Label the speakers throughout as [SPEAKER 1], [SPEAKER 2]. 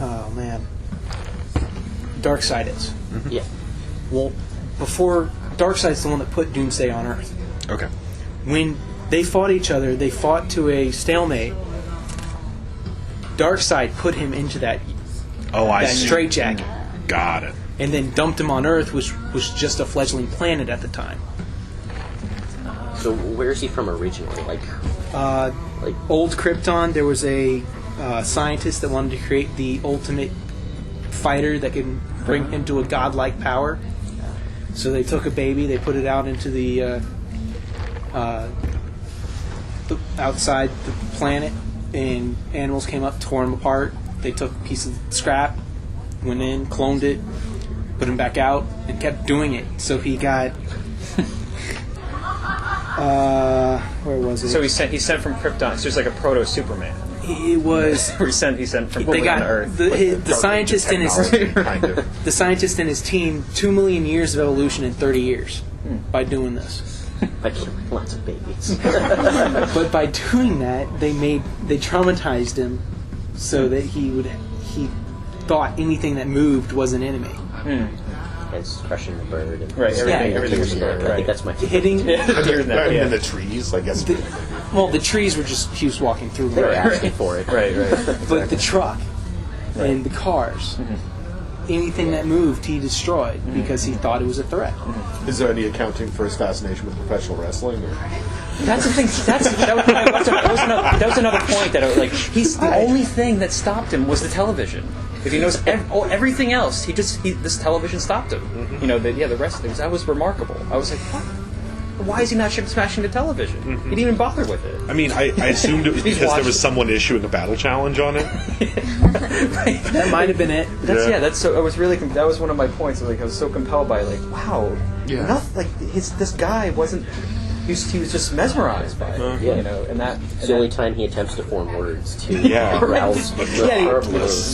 [SPEAKER 1] oh man, Darkseid is.
[SPEAKER 2] Mm-hmm.
[SPEAKER 3] Yeah.
[SPEAKER 1] Well, before Darkseid's the one that put Doomsday on Earth.
[SPEAKER 2] Okay.
[SPEAKER 1] When they fought each other, they fought to a stalemate. Darkseid put him into that straitjacket.
[SPEAKER 2] Got it.
[SPEAKER 1] And then dumped him on Earth, which was just a fledgling planet at the time.
[SPEAKER 3] So where is he from originally? Like
[SPEAKER 1] Old Krypton, there was a scientist that wanted to create the ultimate fighter that can bring him to a godlike power. So they took a baby, they put it out into the outside the planet, and animals came up, tore him apart. They took a piece of scrap, went in, cloned it, put him back out, and kept doing it. So he got where was it?
[SPEAKER 4] So he sent from Krypton. So it's like a proto Superman.
[SPEAKER 1] It was.
[SPEAKER 4] he sent from
[SPEAKER 1] They
[SPEAKER 4] Krypton
[SPEAKER 1] got
[SPEAKER 4] to Earth.
[SPEAKER 1] the scientist and his
[SPEAKER 2] kind of.
[SPEAKER 1] the scientist and his team 2 million years of evolution in 30 years by doing this.
[SPEAKER 3] by killing lots of babies.
[SPEAKER 1] But by doing that, they traumatized him so that he thought anything that moved was an enemy.
[SPEAKER 3] Hence crushing the bird. And
[SPEAKER 4] Right, everything
[SPEAKER 3] deers
[SPEAKER 4] was
[SPEAKER 3] and that. I think that's my
[SPEAKER 1] Hitting.
[SPEAKER 2] In the trees, I guess.
[SPEAKER 1] Well, the trees were just he was walking through.
[SPEAKER 3] They were asking for it.
[SPEAKER 4] Right.
[SPEAKER 1] But the truck and the cars, anything that moved, he destroyed because he thought it was a threat.
[SPEAKER 2] Is there any accounting for his fascination with professional wrestling? Or?
[SPEAKER 4] That's the thing. That was another point that he's the only thing that stopped him was the television. If he knows everything else, this television stopped him. The rest of things. That was remarkable. I was like, what? Why is he not smashing the television? He didn't even bother with it.
[SPEAKER 2] I mean, I assumed it was because there was someone issuing a battle challenge on it.
[SPEAKER 4] Right.
[SPEAKER 1] That might have been it.
[SPEAKER 4] That was one of my points. I was so compelled by wow.
[SPEAKER 2] Yeah.
[SPEAKER 4] This guy wasn't. He was just mesmerized by it, and
[SPEAKER 3] It's the only time he attempts to form words to rouse the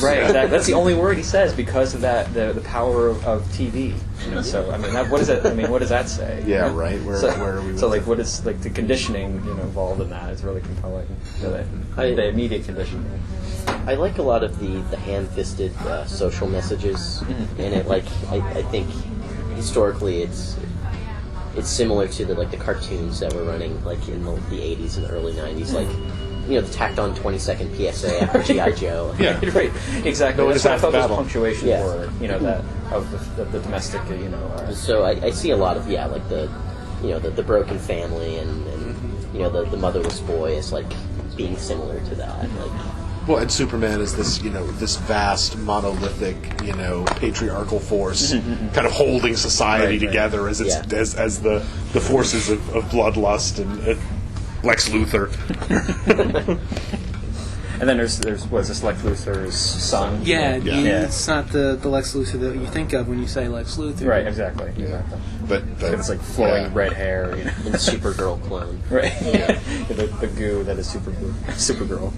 [SPEAKER 4] right. Exactly. That's the only word he says because of that the power of TV. So I mean, what does that? I mean, what does that say?
[SPEAKER 2] Yeah, right. Where are we?
[SPEAKER 4] So what is the conditioning involved in that is really compelling. The immediate conditioning.
[SPEAKER 3] I like a lot of the hand-fisted social messages in it. I think historically it's similar to the cartoons that were running in the 80s and the early 90s, the tacked on 20-second PSA after G.I. Joe.
[SPEAKER 4] Yeah, right, exactly.
[SPEAKER 2] No,
[SPEAKER 4] That's what I thought
[SPEAKER 2] battle.
[SPEAKER 4] those punctuation were, that of the domestic,
[SPEAKER 3] So I see a lot of the broken family and the motherless boy as being similar to that.
[SPEAKER 2] Well, and Superman is this, this vast, monolithic, patriarchal force, kind of holding society together as as the forces of bloodlust and Lex Luthor.
[SPEAKER 4] And then there's this Lex Luthor's son?
[SPEAKER 1] Yeah. It's not the Lex Luthor that you think of when you say Lex Luthor.
[SPEAKER 4] Right, exactly.
[SPEAKER 2] But
[SPEAKER 4] it's flowing red hair,
[SPEAKER 3] And Supergirl clone.
[SPEAKER 4] Right. The goo that is Supergirl.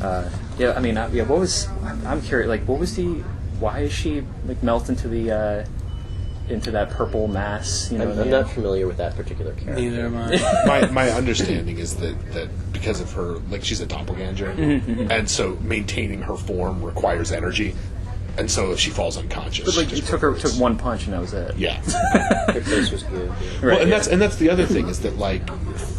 [SPEAKER 4] What was? I'm curious. What was why is she melt into the into that purple mass?
[SPEAKER 3] I'm not familiar with that particular character.
[SPEAKER 1] Neither am I.
[SPEAKER 2] my understanding is that because of her, she's a doppelganger, and so maintaining her form requires energy, and so if she falls unconscious,
[SPEAKER 4] But it took one punch and that was it.
[SPEAKER 2] Yeah.
[SPEAKER 3] Her face was good.
[SPEAKER 2] Well, and that's the other thing is that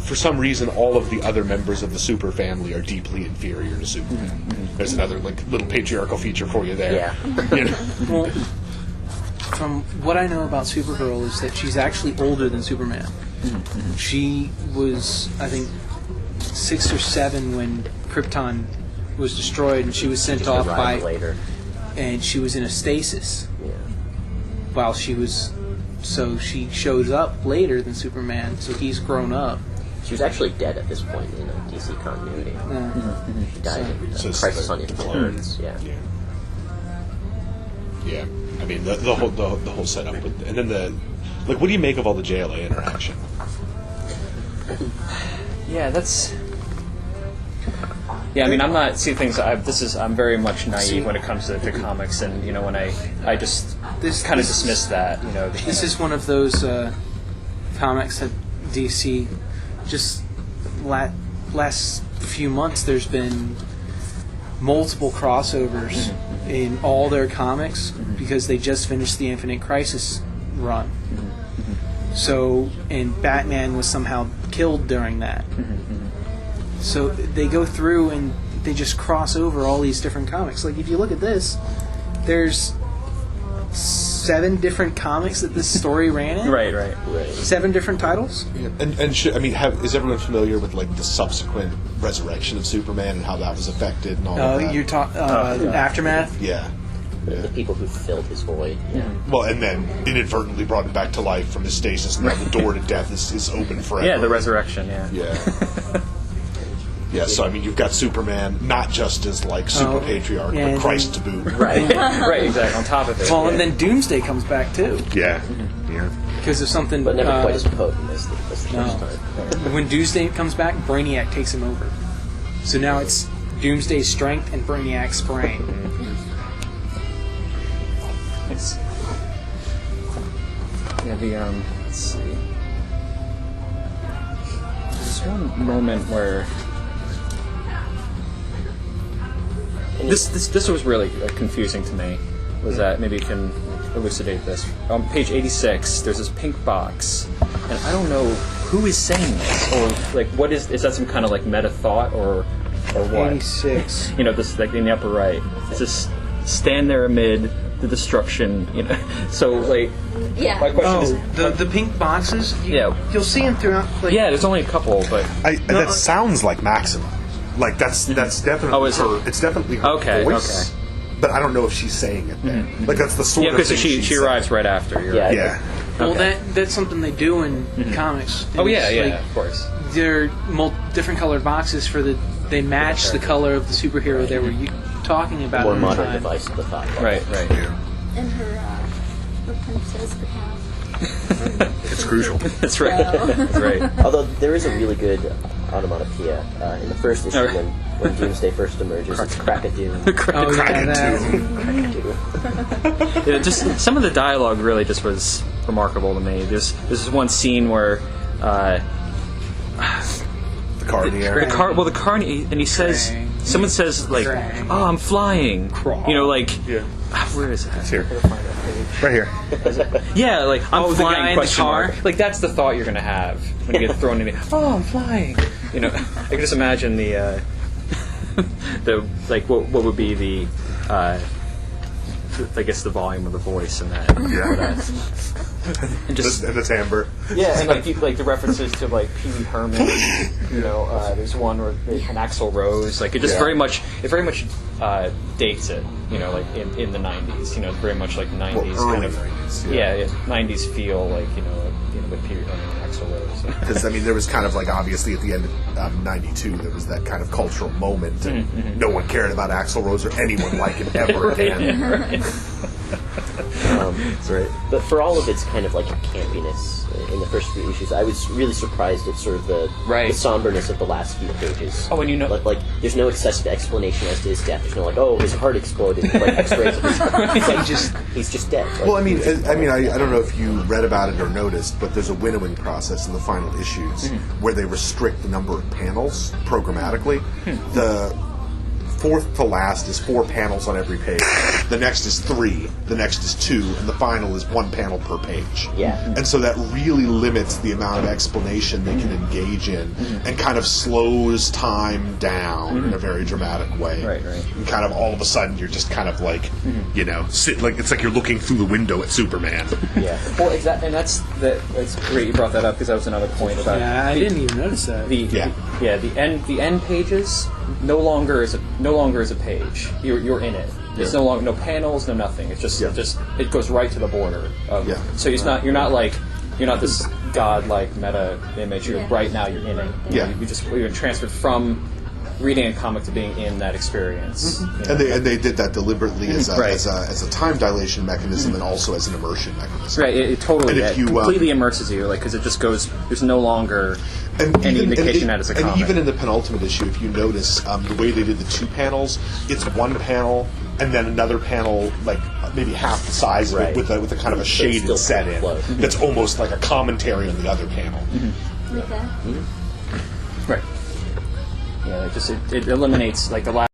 [SPEAKER 2] for some reason all of the other members of the Super family are deeply inferior to Superman. There's another little patriarchal feature for you there.
[SPEAKER 3] Yeah.
[SPEAKER 1] Well, from what I know about Supergirl is that she's actually older than Superman. She was, I think, 6 or 7 when Krypton was destroyed, and she was sent off by
[SPEAKER 3] later.
[SPEAKER 1] And she was in a stasis
[SPEAKER 3] Yeah.
[SPEAKER 1] while she was. So she shows up later than Superman. So he's grown up.
[SPEAKER 3] She was actually dead at this point in DC continuity. She died in Crisis on Infinite Earths. Yeah.
[SPEAKER 2] Yeah. I mean the whole setup with, and then what do you make of all the JLA interaction?
[SPEAKER 4] Yeah, that's. Yeah, I mean, I'm not see things. I'm very much naive when it comes to comics, and when I just kind of dismiss that.
[SPEAKER 1] This is one of those comics that DC just last few months. There's been multiple crossovers in all their comics because they just finished the Infinite Crisis run. So, and Batman was somehow killed during that. So they go through and they just cross over all these different comics. Like if you look at this, there's 7 different comics that this story ran in.
[SPEAKER 4] Right.
[SPEAKER 1] 7 different titles.
[SPEAKER 2] And is everyone familiar with like the subsequent resurrection of Superman and how that was affected and all of that?
[SPEAKER 1] You're talking Aftermath.
[SPEAKER 2] Yeah.
[SPEAKER 3] The people who filled his void. Yeah.
[SPEAKER 2] Well, and then inadvertently brought him back to life from his stasis. Now the door to death is open forever.
[SPEAKER 4] Yeah, the resurrection. Yeah.
[SPEAKER 2] Yeah, so I mean, you've got Superman not just as like super patriarch,
[SPEAKER 1] yeah,
[SPEAKER 2] but Christ to boot.
[SPEAKER 4] Right, exactly. On top of it.
[SPEAKER 1] Well, and then Doomsday comes back too
[SPEAKER 2] Yeah, yeah.
[SPEAKER 1] because of something.
[SPEAKER 3] But never quite as potent as the first
[SPEAKER 1] No.
[SPEAKER 3] time.
[SPEAKER 1] When Doomsday comes back, Brainiac takes him over. So now it's Doomsday's strength and Brainiac's brain.
[SPEAKER 4] It's, yeah, let's see. There's one moment where this was really confusing to me. Was that maybe you can elucidate this? On page 86, there's this pink box, and I don't know who is saying this, or like what is that some kind of like meta thought or what?
[SPEAKER 1] 86.
[SPEAKER 4] You know, this like in the upper right. It's just stand there amid the destruction. You know, so like
[SPEAKER 5] Yeah.
[SPEAKER 4] my question is.
[SPEAKER 1] The pink boxes.
[SPEAKER 4] Yeah.
[SPEAKER 1] You'll see them throughout. Like,
[SPEAKER 4] Yeah, there's only a couple, but
[SPEAKER 2] That sounds like Maxima. Like that's definitely
[SPEAKER 4] Oh, is it?
[SPEAKER 2] her. It's definitely her
[SPEAKER 4] Okay,
[SPEAKER 2] voice. But I don't know if she's saying it there. Like that's the sort
[SPEAKER 4] yeah,
[SPEAKER 2] of
[SPEAKER 4] because
[SPEAKER 2] thing
[SPEAKER 4] she
[SPEAKER 2] said.
[SPEAKER 4] arrives right after. You're
[SPEAKER 3] Yeah.
[SPEAKER 4] right.
[SPEAKER 2] Yeah.
[SPEAKER 1] Well,
[SPEAKER 4] Okay.
[SPEAKER 1] that's something they do in comics.
[SPEAKER 4] Oh yeah,
[SPEAKER 1] It's
[SPEAKER 4] yeah,
[SPEAKER 1] like,
[SPEAKER 4] of course.
[SPEAKER 1] they're different colored boxes for the. They match the color of the superhero they were talking about.
[SPEAKER 3] More
[SPEAKER 1] at the
[SPEAKER 3] modern
[SPEAKER 1] time.
[SPEAKER 3] device of the thought.
[SPEAKER 4] Right.
[SPEAKER 5] And her princess cap.
[SPEAKER 2] It's crucial.
[SPEAKER 4] That's right. That's right.
[SPEAKER 3] Although there is a really good onomatopoeia in the first issue when Doomsday first emerges. It's Crack-a-Doom.
[SPEAKER 1] Oh yeah, that.
[SPEAKER 3] Crack-a-Doom.
[SPEAKER 4] Yeah, just some of the dialogue really just was remarkable to me. There's this one scene where
[SPEAKER 2] The car in the air.
[SPEAKER 4] the car, and he says,
[SPEAKER 1] Krang.
[SPEAKER 4] someone says like,
[SPEAKER 1] Krang.
[SPEAKER 4] "Oh, I'm flying."
[SPEAKER 1] Crawl.
[SPEAKER 4] You know, like,
[SPEAKER 2] Yeah.
[SPEAKER 4] where is it?
[SPEAKER 2] It's here. Right here.
[SPEAKER 4] Yeah, like I'm
[SPEAKER 1] Oh, the guy
[SPEAKER 4] flying.
[SPEAKER 1] in the
[SPEAKER 4] Question
[SPEAKER 1] car?
[SPEAKER 4] mark. Like that's the thought you're gonna have when you get thrown in. Oh, I'm flying. You know, I can just imagine the like what would be the I guess the volume of the voice in that.
[SPEAKER 2] Yeah.
[SPEAKER 4] And just
[SPEAKER 2] And the timbre.
[SPEAKER 4] yeah, and like the references to like Pee Wee Herman. You know, there's one where an Axl Rose. Like it just
[SPEAKER 2] Yeah.
[SPEAKER 4] very much dates it. You know, like in the '90s. You know, very much like '90s
[SPEAKER 2] Well,
[SPEAKER 4] kind
[SPEAKER 2] early
[SPEAKER 4] of
[SPEAKER 2] 90s,
[SPEAKER 4] yeah, 90s feel like with Pee Wee Herman and Axl Rose.
[SPEAKER 2] Because, I mean, there was kind of like, obviously, at the end of 92, there was that kind of cultural moment, and no one cared about Axl Rose or anyone like him ever again. That's right.
[SPEAKER 3] But for all of its kind of like campiness in the first few issues, I was really surprised at sort of the somberness of the last few pages.
[SPEAKER 4] Oh, and you know,
[SPEAKER 3] like there's no excessive explanation as to his death. There's no like, oh, his heart exploded, like X-rays of his heart. It's like he's just dead. Like,
[SPEAKER 2] Well, I mean, I don't know if you read about it or noticed, but there's a winnowing process in the final issues where they restrict the number of panels programmatically. The fourth to last is 4 panels on every page. The next is 3. The next is 2, and the final is 1 panel per page.
[SPEAKER 3] Yeah.
[SPEAKER 2] And so that really limits the amount of explanation they can engage in, and kind of slows time down in a very dramatic way.
[SPEAKER 4] Right.
[SPEAKER 2] And kind of all of a sudden you're just kind of like, it's like you're looking through the window at Superman.
[SPEAKER 3] Yeah.
[SPEAKER 4] well, exactly, and that's great you brought that up because that was another point about
[SPEAKER 1] Yeah, I didn't even notice that.
[SPEAKER 4] the end pages no longer is a page. You're in it. There's no longer no panels, no nothing. It's just it goes right to the border. So it's not you're not this godlike meta image. You're right now. You're in it. You're transferred from reading a comic to being in that experience.
[SPEAKER 2] And they did that deliberately as a time dilation mechanism and also as an immersion mechanism.
[SPEAKER 4] Right, it totally
[SPEAKER 2] And if you,
[SPEAKER 4] completely immerses you, like because it just goes. There's no longer any indication that it's a comic.
[SPEAKER 2] And even in the penultimate issue, if you notice the way they did the 2 panels, it's 1 panel and then another panel, like maybe half the size of it, with a kind of a shaded set in. That's almost like a commentary on the other panel.
[SPEAKER 5] Like that.
[SPEAKER 4] Right. Yeah, it eliminates like the last.